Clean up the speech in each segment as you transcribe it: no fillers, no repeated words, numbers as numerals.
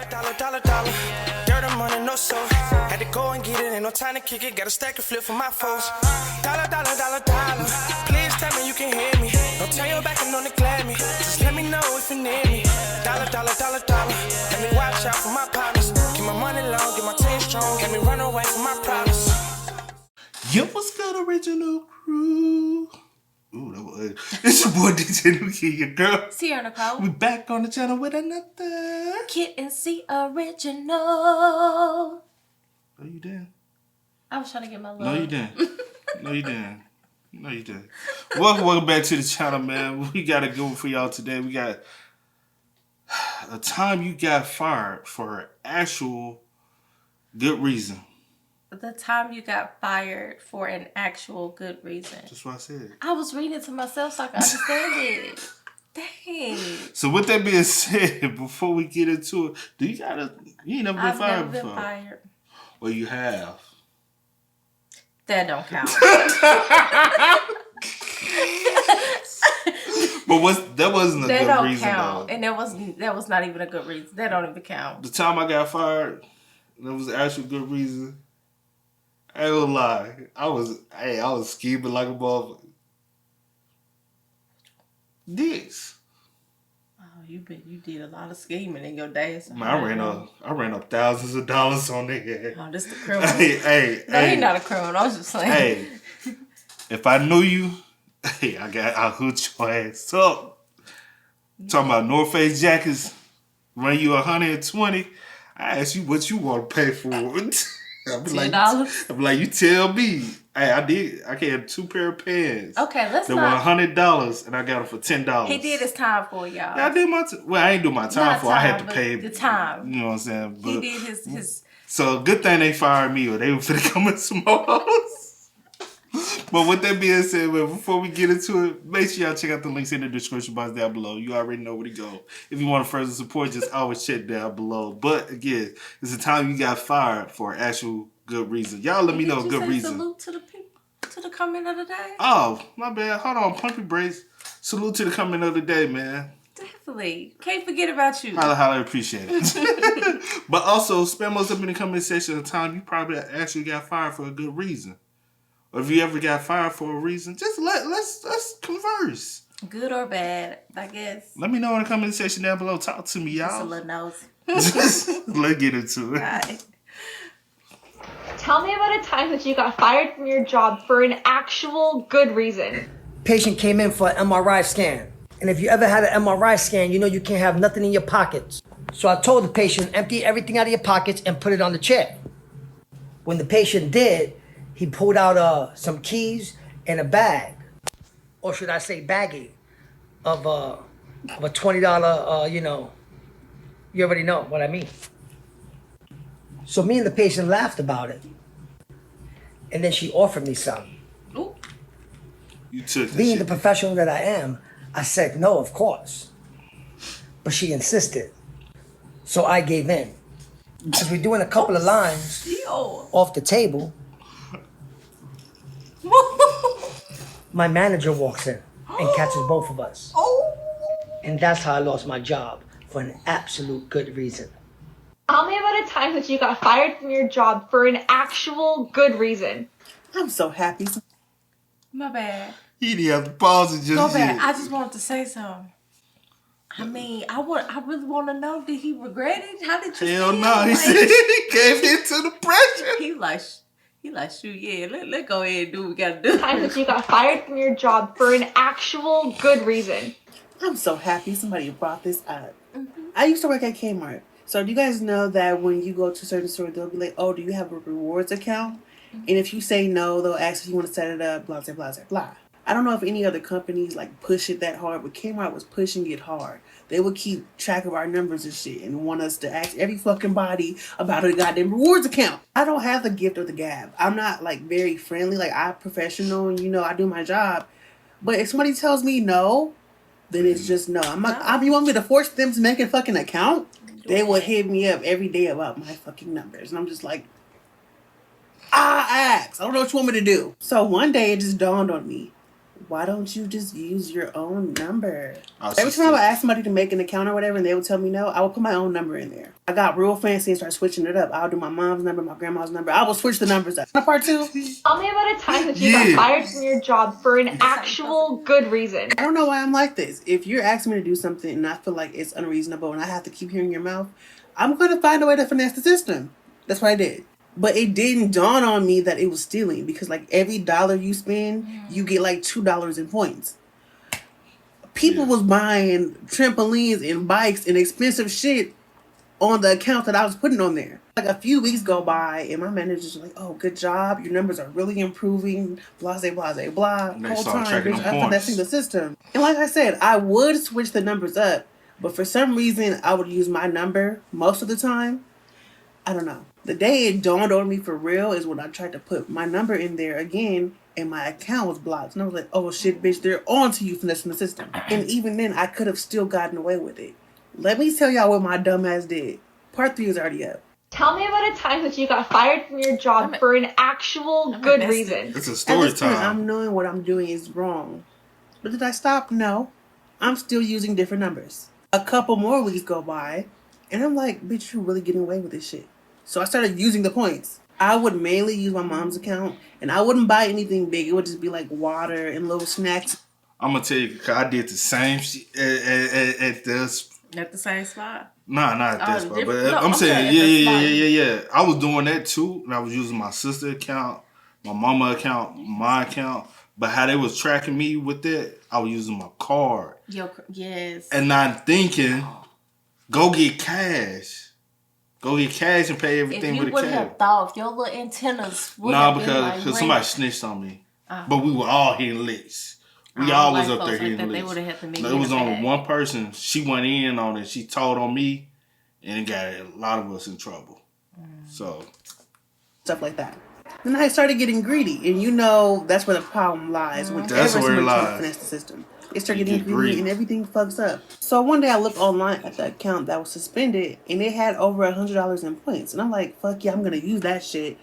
Dollar. Dirt and money, no soul. Had to go and get it, ain't no time to kick it. Got a stack and flip for my foes. Dollar. Please tell me you can hear me. Don't turn your back and don't neglect me. Just let me know if you need me. Dollar. Let me watch out for my partners. Keep my money long, get my team strong. Let me run away from my problems. Yo, what's good, original crew? Ooh, that was it's your boy DJ Nuki, your girl. Sierra Nicole. We back on the channel with another Kid and C original. Oh, you did? I was trying to get my love. No, you didn't. No, you didn't. Welcome back to the channel, man. We got a good one for y'all today. We got a time you got fired for actual good reason. The time you got fired for an actual good reason. That's what I said. I was reading it to myself so I could understand it. Dang. So with that being said, before we get into it, you ain't never been fired before? I've never been fired. Well, you have. That don't count. But that wasn't a good reason count. though. And that was not even a good reason. That don't even count. The time I got fired, that was the actual good reason. I ain't gonna lie. I was scheming like a motherfucker. This. Oh, you did a lot of scheming in your days. Man, I ran up thousands of dollars on there. Oh, this the criminal. Hey. He's not a criminal. I was just saying. Hey, if I knew you, I'll hoot your ass up. Talking about North Face jackets, run you 120. I ask you what you want to pay for it. $10? I'm like, you tell me. Hey, I had 2 pair of pants. Okay, let's They not. were $100 and I got them for $10. He did his time for y'all. Yeah, I did my well, I ain't do my time for. I had to pay the time. You know what I'm saying? But, He did his. So good thing they fired me, or they were finna come in some more. But with that being said, man, before we get into it, make sure y'all check out the links in the description box down below. You already know where to go. If you want to further support, just always check down below. But again, it's the time you got fired for an actual good reason. Y'all let me know a good reason. Salute to the people, to the comment of the day. Oh, my bad. Hold on, pump your brakes. Salute to the comment of the day, man. Definitely. Can't forget about you. Holla, appreciate it. But also, spam us up in the comment section of the time you probably actually got fired for a good reason. Or if you ever got fired for a reason, just let's converse. Good or bad, I guess. Let me know in the comment section down below. Talk to me, y'all. Just a little nosy. Let's get into it. Right. Tell me about a time that you got fired from your job for an actual good reason. Patient came in for an MRI scan. And if you ever had an MRI scan, you know you can't have nothing in your pockets. So I told the patient, empty everything out of your pockets and put it on the chair. When the patient did, he pulled out some keys and a bag, or should I say baggie, of a $20, you already know what I mean. So me and the patient laughed about it. And then she offered me some. Ooh. You took the Being shit. the professional that I am, I said no, of course. But she insisted. So I gave in. As we're doing a couple of lines off the table, my manager walks in and catches both of us. And that's how I lost my job, for an absolute good reason. Tell me about a time that you got fired from your job for an actual good reason. I'm so happy. My bad. He didn't have to pause and just Go back. I just wanted to say something. I mean, I really want to know, did he regret it? How did you Hell feel? no. He said he gave into the pressure. He like, shoot, yeah, let's go ahead and do what we got to do. Time that you got fired from your job for an actual good reason. I'm so happy somebody brought this up. I used to work at Kmart. So do you guys know that when you go to certain stores, they'll be like, oh, do you have a rewards account? And if you say no, they'll ask if you want to set it up, blah, blah, blah, blah. I don't know if any other companies like push it that hard, but Kmart was pushing it hard. They would keep track of our numbers and shit and want us to ask every fucking body about a goddamn rewards account. I don't have the gift of the gab. I'm not like very friendly. Like I'm professional and I do my job. But if somebody tells me no, then it's just no. I'm not. You want me to force them to make a fucking account? They will hit me up every day about my fucking numbers. And I'm just like, I asked. I don't know what you want me to do. So one day it just dawned on me. why don't you just use your own number? Oh, Every time I would ask somebody to make an account or whatever and they would tell me no, I would put my own number in there. I got real fancy and started switching it up. I'll do my mom's number, my grandma's number. I will switch the numbers up. Part two. Tell me about a time that you got fired from your job for an actual good reason. I don't know why I'm like this. If you're asking me to do something and I feel like it's unreasonable and I have to keep hearing your mouth, I'm going to find a way to finesse the system. That's what I did. But it didn't dawn on me that it was stealing because like every dollar you spend, you get like $2 in points. People was buying trampolines and bikes and expensive shit on the account that I was putting on there. Like a few weeks go by and my manager's like, oh, good job. Your numbers are really improving. Blah, blah, blah, blah. And they Whole start time, checking bitch, them I'm points. finessing the system. And like I said, I would switch the numbers up, but for some reason, I would use my number most of the time. I don't know. The day it dawned on me for real is when I tried to put my number in there again and my account was blocked. And I was like, oh shit, bitch, they're on to you finessing the system. And even then, I could have still gotten away with it. Let me tell y'all what my dumb ass did. Part 3 is already up. Tell me about a time that you got fired from your job for an actual good reason. It's a At story this point, time. I'm knowing what I'm doing is wrong. But did I stop? No. I'm still using different numbers. A couple more weeks go by, and I'm like, bitch, you're really getting away with this shit. So I started using the points. I would mainly use my mom's account, and I wouldn't buy anything big. It would just be like water and little snacks. I'm gonna tell you, cause I did the same shit at this. At the same spot. Nah, not at this spot. But different- no, I'm saying, at the spot. yeah. I was doing that too, and I was using my sister account, my mama account, my account. But how they was tracking me with that, I was using my card. Yes. And not thinking, go get cash. Go get cash and pay If everything you with the would cash. have thought, if your little antennas would Nah, have been like because red, somebody snitched on me. But we were all hitting licks. We all was up there hitting They licks. would have had to meet No, it was only one person. She went in on it. She told on me, and it got a lot of us in trouble. So Stuff like that. Then I started getting greedy, and you know that's where the problem lies. Whenever That's where it somebody tries to lies. finesse the system, they start You getting get greedy, greedy. and everything fucks up. So one day I looked online at the account that was suspended, and it had over $100 in points, and I'm like, "Fuck yeah, I'm gonna use that shit,"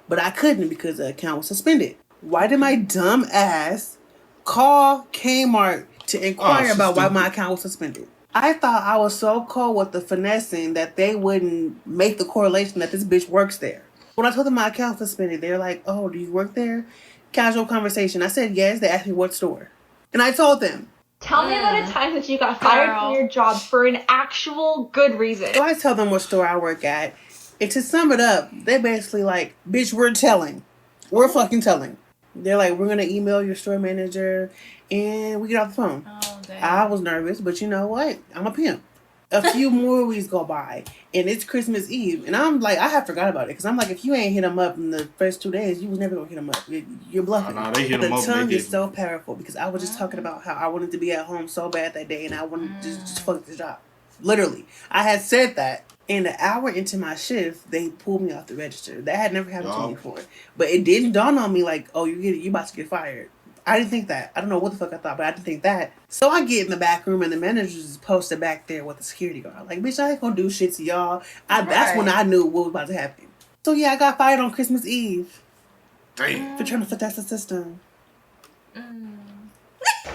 but I couldn't because the account was suspended. Why did my dumb ass call Kmart to inquire she's about why stupid. my account was suspended? I thought I was so cold with the finessing that they wouldn't make the correlation that this bitch works there. When I told them my account suspended, they're like, oh, do you work there? Casual conversation. I said yes. They asked me what store. And I told them. Tell me about a time that you got fired Girl. from your job for an actual good reason. So I tell them what store I work at. And to sum it up, they're basically like, bitch, we're telling. We're fucking telling. They're like, we're going to email your store manager. And we get off the phone. Oh, damn. I was nervous, but you know what? I'm a pimp. A few more weeks go by, and it's Christmas Eve, and I'm like, I have forgot about it, because I'm like, if you ain't hit them up in the first 2 days, you was never gonna hit them up. You're bluffing. Nah, they hit 'em up and The tongue they is get- so powerful, because I was just talking about how I wanted to be at home so bad that day, and I wanted to just fuck the job. Literally, I had said that, and an hour into my shift, they pulled me off the register. That had never happened to me before, but it didn't dawn on me like, oh, you about to get fired. I didn't think that. I don't know what the fuck I thought, but I didn't think that. So I get in the back room and the manager's is posted back there with the security guard. Like, bitch, I ain't gonna do shit to y'all. That's when I knew what was about to happen. So yeah, I got fired on Christmas Eve damn. for trying to finesse the system.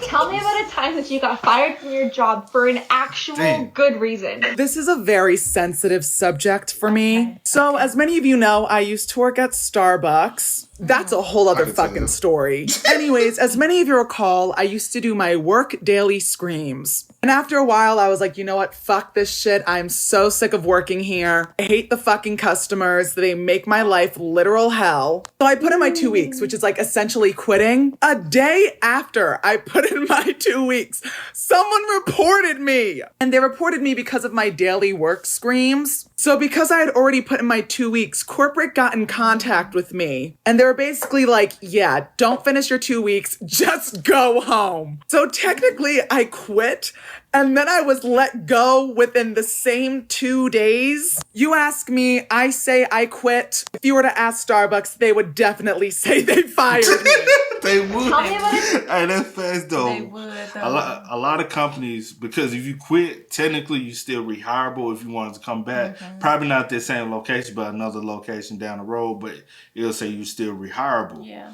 Tell me about a time that you got fired from your job for an actual Damn. good reason. This is a very sensitive subject for me. So, as many of you know, I used to work at Starbucks. That's a whole other can tell. fucking story. Anyways, as many of you recall, I used to do my work daily screams. And after a while, I was like, you know what? Fuck this shit. I'm so sick of working here. I hate the fucking customers. They make my life literal hell. So I put in my 2 weeks, which is like essentially quitting. A day after I put in my 2 weeks, someone reported me. And they reported me because of my daily work screams. So because I had already put in my 2 weeks, corporate got in contact with me. And they were basically like, yeah, don't finish your 2 weeks, just go home. So technically I quit. And then I was let go within the same 2 days. You ask me, I say I quit. If you were to ask Starbucks, they would definitely say they fired me. They would. Tell me about it. Hey, that's fast though. They would, though. A lot of companies, because if you quit, technically you still rehireable if you wanted to come back. Probably not that same location, but another location down the road. But it'll say you still rehireable. Yeah.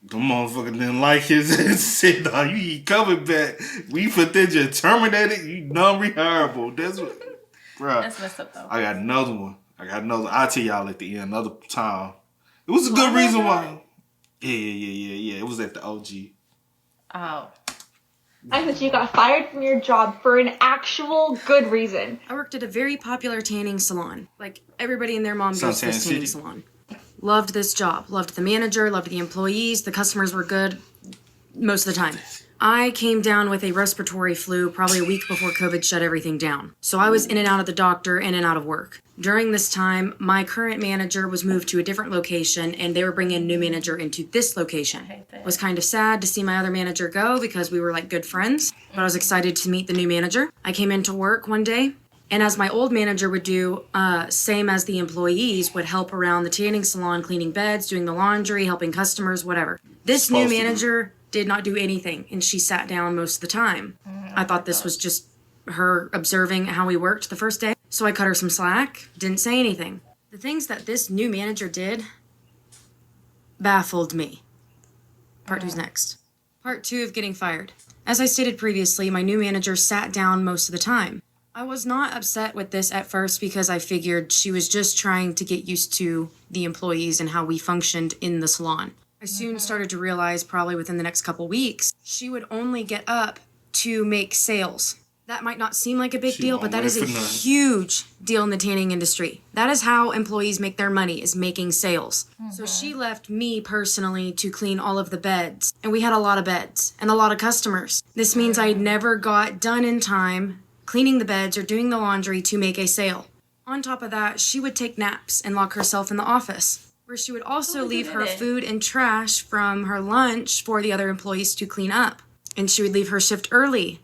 The motherfucker didn't like his and said, "No, you ain't coming back. We put that you terminated. You non-rehireable." That's what, bro. That's messed up though. I got another one. I'll tell y'all at the end another time. It was a good reason why. Yeah. It was at the OG. Oh. I said you got fired from your job for an actual good reason. I worked at a very popular tanning salon. Like, everybody and their mom goes to Suntan this tanning City. salon. Loved this job. Loved the manager, loved the employees. The customers were good most of the time. I came down with a respiratory flu probably a week before COVID shut everything down. So I was in and out of the doctor, in and out of work. During this time, my current manager was moved to a different location, and they were bringing a new manager into this location. It was kind of sad to see my other manager go because we were like good friends, but I was excited to meet the new manager. I came into work one day, and as my old manager would do, same as the employees, would help around the tanning salon, cleaning beds, doing the laundry, helping customers, whatever. This new manager did not do anything, and she sat down most of the time. I thought this was just her observing how we worked the first day, so I cut her some slack, didn't say anything. The things that this new manager did baffled me. Part 2's next. Part 2 of getting fired. As I stated previously, my new manager sat down most of the time. I was not upset with this at first because I figured she was just trying to get used to the employees and how we functioned in the salon. I soon started to realize, probably within the next couple weeks, she would only get up to make sales. That might not seem like a big deal, but that is a huge deal in the tanning industry. That is how employees make their money, is making sales. So she left me personally to clean all of the beds. And we had a lot of beds and a lot of customers. This means I never got done in time cleaning the beds or doing the laundry to make a sale. On top of that, she would take naps and lock herself in the office, where she would also leave her food and trash from her lunch for the other employees to clean up. And she would leave her shift early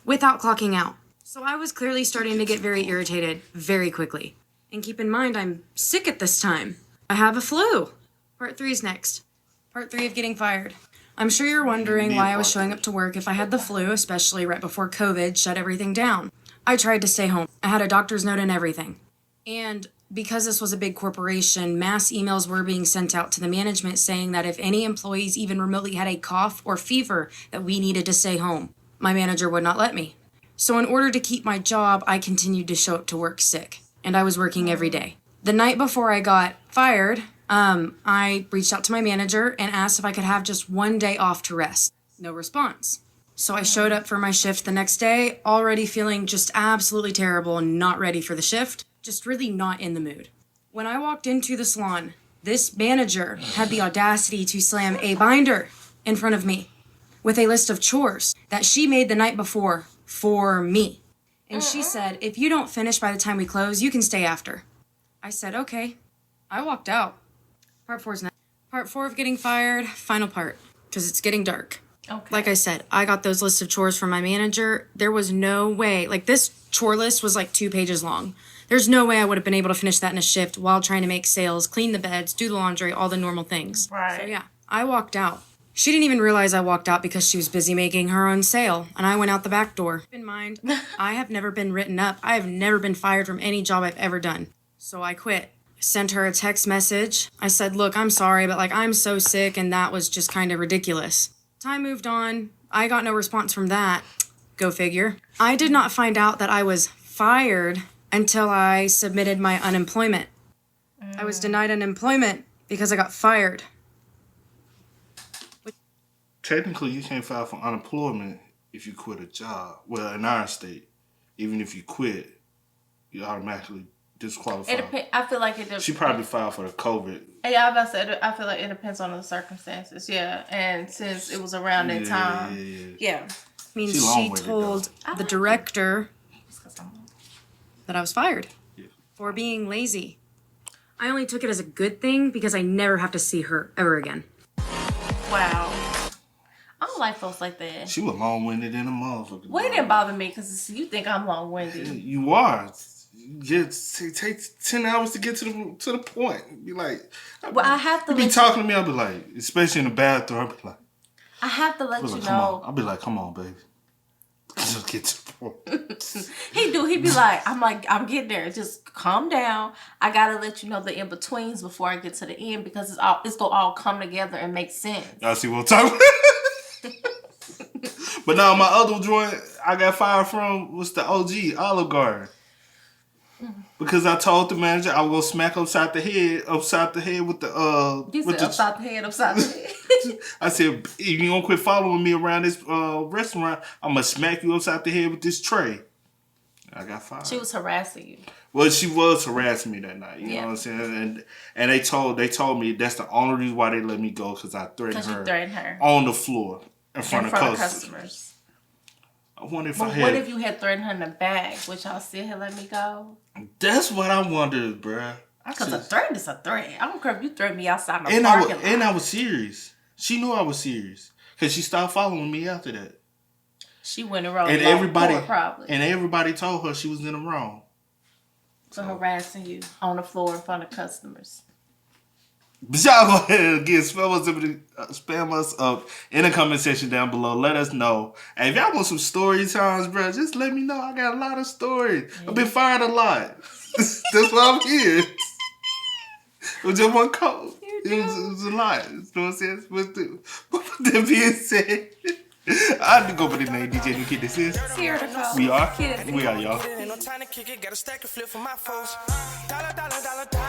without clocking out. So I was clearly starting to get very irritated very quickly. And keep in mind, I'm sick at this time. I have a flu. Part 3 is next. Part 3 of getting fired. I'm sure you're wondering why I was showing up to work if I had the flu, especially right before COVID shut everything down. I tried to stay home. I had a doctor's note and everything. And because this was a big corporation, mass emails were being sent out to the management saying that if any employees even remotely had a cough or fever, that we needed to stay home. My manager would not let me. So in order to keep my job, I continued to show up to work sick. And I was working every day. The night before I got fired, I reached out to my manager and asked if I could have just one day off to rest. No response. So I showed up for my shift the next day, already feeling just absolutely terrible and not ready for the shift. Just really not in the mood. When I walked into the salon, this manager had the audacity to slam a binder in front of me with a list of chores that she made the night before for me. And she said, if you don't finish by the time we close, you can stay after. I said, okay. I walked out. Part 4's next. Part 4 of getting fired, final part, because it's getting dark. Okay. Like I said, I got those lists of chores from my manager. There was no way, like this chore list was like 2 pages long. There's no way I would have been able to finish that in a shift while trying to make sales, clean the beds, do the laundry, all the normal things. Right. So yeah, I walked out. She didn't even realize I walked out because she was busy making her own sale, and I went out the back door. Keep in mind, I have never been written up. I have never been fired from any job I've ever done. So I quit. Sent her a text message. I said, look, I'm sorry, but like I'm so sick, and that was just kind of ridiculous. Time moved on. I got no response from that. Go figure. I did not find out that I was fired until I submitted my unemployment. I was denied unemployment because I got fired. Technically, you can't file for unemployment if you quit a job. Well, in our state, even if you quit, you automatically disqualified. I feel like it depends. She probably filed for the COVID. Yeah, I was about to say, I feel like it depends on the circumstances. Yeah, and since it was around that time, yeah. Means she told the director that I was fired for being lazy. I only took it as a good thing because I never have to see her ever again. Wow. I don't like folks like that. She was long-winded in a motherfucker. Well, it didn't bother me because you think I'm long-winded. You are. Just it takes 10 hours to get to the point. Be like, well, I have to. You be talking to me. I'll be like, especially in the bathroom. I'll be like, I have to let you know. I'll be like, come on, baby. Just get to the point. He do. He be like, I'm getting there. Just calm down. I gotta let you know the in betweens before I get to the end because it's gonna all come together and make sense. Y'all see what I'm talking about? But now my other joint I got fired from was the OG Olive Garden. Because I told the manager I was gonna smack upside the head with the You with said upside the head. I said, if you don't quit following me around this restaurant, I'm gonna smack you upside the head with this tray. I got fired. She was harassing you. Well, she was harassing me that night. You know what I'm saying? And they told me that's the only reason why they let me go because I threatened her on the floor in front of customers. I wonder if what if you had threatened her in the back? Would y'all still have let me go? That's what I wondered, bruh. Because a threat is a threat. I don't care if you threaten me outside my parking lot. And I was serious. She knew I was serious because she stopped following me after that. She went and wrote and everybody told her she was in the wrong. For harassing you on the floor in front of customers. But y'all go ahead and again spam us up in the comment section down below. Let us know. And if y'all want some story times, bro, just let me know. I got a lot of stories. I've been fired a lot. That's why I'm here. It was just one code. It was a lot. You know what I'm saying? But with that being said, I had to go by the name DJ New Kid. This is We are, y'all. Ain't no time to kick it. Got a stack of flip for my foes. Dollar, dollar, dollar, dollar.